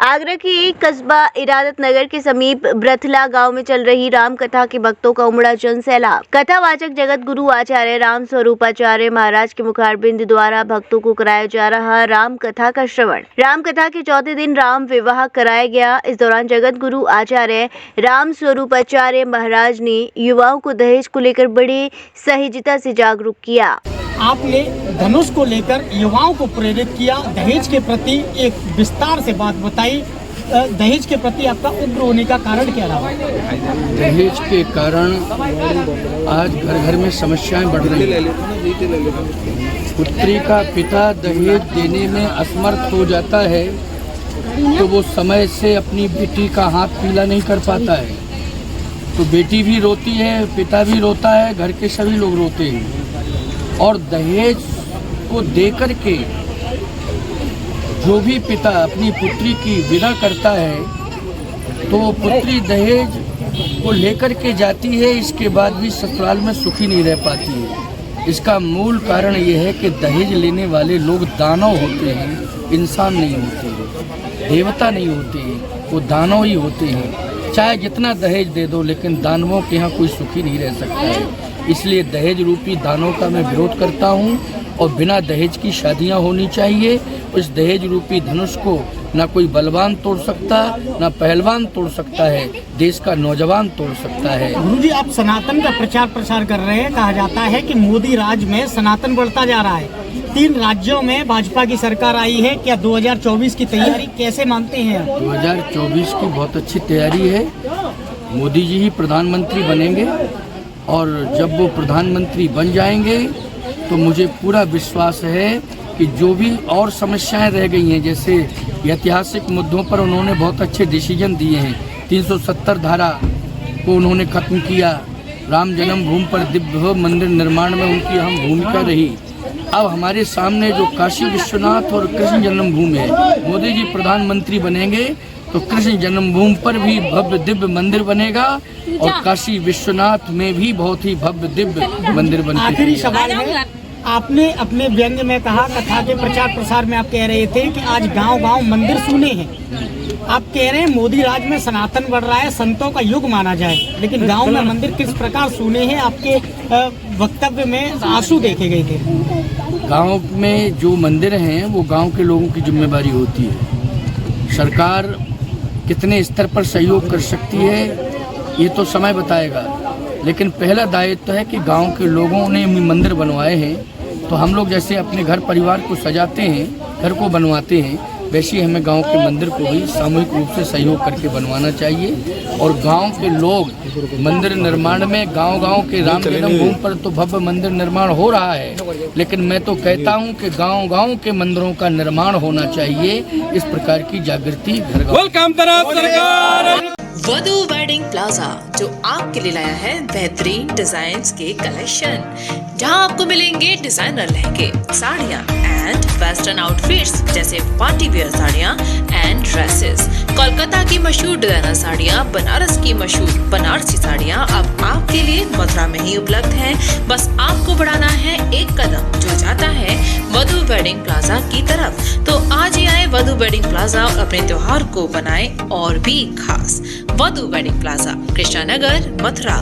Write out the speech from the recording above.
आगरा के कस्बा इरादत नगर के समीप ब्रथला गांव में चल रही राम कथा के भक्तों का उमड़ा जन सैलाब। कथावाचक जगत गुरु आचार्य राम स्वरूपाचार्य महाराज के मुखारबिंद द्वारा भक्तों को कराया जा रहा राम कथा का श्रवण। राम कथा के चौथे दिन राम विवाह कराया गया। इस दौरान जगत गुरु आचार्य राम स्वरूपाचार्य महाराज ने युवाओं को दहेज को लेकर बड़ी सहजता से जागरूक किया। आपने धनुष को लेकर युवाओं को प्रेरित किया। दहेज के प्रति एक विस्तार से बात बताई। दहेज के प्रति आपका उग्र होने का कारण क्या रहा? दहेज के कारण आज घर घर में समस्याएं बढ़ रही हैं। पुत्री का पिता दहेज देने में असमर्थ हो जाता है तो वो समय से अपनी बेटी का हाथ पीला नहीं कर पाता है, तो बेटी भी रोती है, पिता भी रोता है, घर के सभी लोग रोते हैं। और दहेज को देकर के जो भी पिता अपनी पुत्री की विदा करता है तो वो पुत्री दहेज को लेकर के जाती है, इसके बाद भी ससुराल में सुखी नहीं रह पाती है। इसका मूल कारण ये है कि दहेज लेने वाले लोग दानव होते हैं, इंसान नहीं होते हैं, देवता नहीं होते हैं, वो दानव ही होते हैं। चाहे जितना दहेज दे दो लेकिन दानवों के यहाँ कोई सुखी नहीं रह सकता है। इसलिए दहेज रूपी दानों का मैं विरोध करता हूँ और बिना दहेज की शादियाँ होनी चाहिए। उस दहेज रूपी धनुष को ना कोई बलवान तोड़ सकता, ना पहलवान तोड़ सकता है, देश का नौजवान तोड़ सकता है। गुरुजी, आप सनातन का प्रचार प्रसार कर रहे हैं। कहा जाता है कि मोदी राज में सनातन बढ़ता जा रहा है। 3 राज्यों में भाजपा की सरकार आई है। क्या 2024 की तैयारी कैसे मानते हैं? 2024 की बहुत अच्छी तैयारी है। मोदी जी ही प्रधानमंत्री बनेंगे और जब वो प्रधानमंत्री बन जाएंगे तो मुझे पूरा विश्वास है कि जो भी और समस्याएं रह गई हैं, जैसे ऐतिहासिक मुद्दों पर उन्होंने बहुत अच्छे डिसीजन दिए हैं। 370 धारा को उन्होंने खत्म किया। राम जन्मभूमि पर दिव्य मंदिर निर्माण में उनकी अहम भूमिका रही। अब हमारे सामने जो काशी विश्वनाथ और कृष्ण जन्मभूमि है, मोदी जी प्रधानमंत्री बनेंगे तो कृष्ण जन्मभूमि पर भी भव्य दिव्य मंदिर बनेगा और काशी विश्वनाथ में भी बहुत ही भव्य दिव्य मंदिर बनेगा। आखिरी सवाल है, आपने अपने व्यंग में कहा, कथा के प्रचार प्रसार में आप कह रहे थे कि आज गांव-गांव मंदिर सूने हैं। आप कह रहे हैं मोदी राज में सनातन बढ़ रहा है, संतों का युग माना जाए, लेकिन गांव में मंदिर किस प्रकार सूने हैं? आपके वक्तव्य में आंसू देखे गए थे। गाँव में जो मंदिर हैं वो गाँव के लोगों की जिम्मेदारी होती है। सरकार कितने स्तर पर सहयोग कर सकती है ये तो समय बताएगा, लेकिन पहला दायित्व है कि गांव के लोगों ने मंदिर बनवाए हैं तो हम लोग जैसे अपने घर परिवार को सजाते हैं, घर को बनवाते हैं, वैसे ही हमें गांव के मंदिर को भी सामूहिक रूप से सहयोग करके बनवाना चाहिए। और गांव के लोग मंदिर निर्माण में गांव-गांव के राम जन्मभूमि पर तो भव्य मंदिर निर्माण हो रहा है, लेकिन मैं तो कहता हूं कि गांव-गांव के मंदिरों का निर्माण होना चाहिए। इस प्रकार की जागृति सरकार। वधू वेडिंग प्लाजा जो आपके लिए लाया है बेहतरीन डिजाइन के कलेक्शन, जहां आपको मिलेंगे डिजाइनर लहंगे, साड़ियां एंड वेस्टर्न आउटफिट्स जैसे पार्टी वेयर साड़ियां एंड ड्रेसेस, कोलकाता की मशहूर डिजाइनर साड़ियां, बनारस की मशहूर बनारसी साड़ियां अब आपके लिए मथुरा में ही उपलब्ध हैं। बस आपको बढ़ाना है एक कदम जो जाता है वधू वेडिंग प्लाजा की तरफ। तो आज ही आए वधू वेडिंग प्लाजा और अपने त्योहार को बनाए और भी खास। वधू वेडिंग प्लाजा, कृष्णा नगर, मथुरा।